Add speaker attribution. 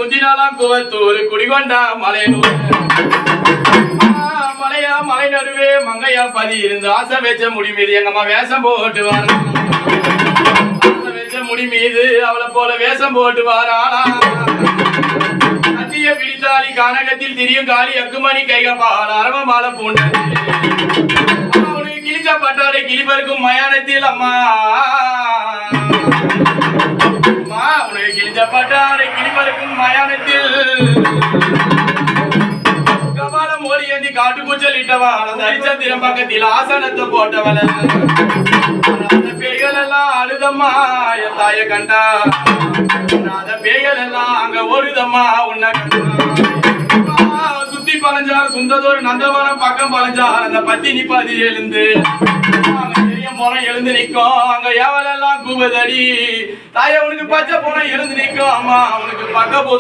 Speaker 1: குந்தினாலாம் குவத்தூர் குடிகொண்டா மலையனூர் மலையா மலை நடுவே மங்கையா பதி இருந்து ஆசை வச்ச முடி மீது எங்கம்மா வேஷம் போட்டு வார ஆசை வச்ச முடி மீது அவளை போல வேஷம் போட்டு வாராளா அத்திய பிடித்தாலி கானகத்தில் திரியும் காலி அக்குமணி கைகப்பால் அரவ மாலை பூண்டது அவனுக்கு கிழிச்ச பட்டாடை கிளிபருக்கும் மயானத்தில் அம்மா உனக்கு கிழிச்ச பட்டாடை கிளிபருக்கும் மயானத்தில் கபாலம் ஓடி ஏந்தி காட்டு கூச்சல் இட்டவள் அந்த ஹரிச்சந்திரம் பக்கத்தில் ஆசனத்தை போட்டவள் அந்த பேய்கள் எல்லாம் அழுதம்மா என் தாய கண்டா அந்த பேய்கள் எல்லாம் அங்க ஓடுதம்மா உன்னை கண்டா சுத்தி பழஞ்சார் சுந்ததோர் நந்தவனம் பக்கம் பழஞ்சார் அந்த பத்தினி பாதி எழுந்து போன எழுந்து நிற்கும் அங்க எவளெல்லாம் கூவதடி தாய உனக்கு பச்சை போன எழுந்து நிற்கும் அம்மா உனக்கு பக்க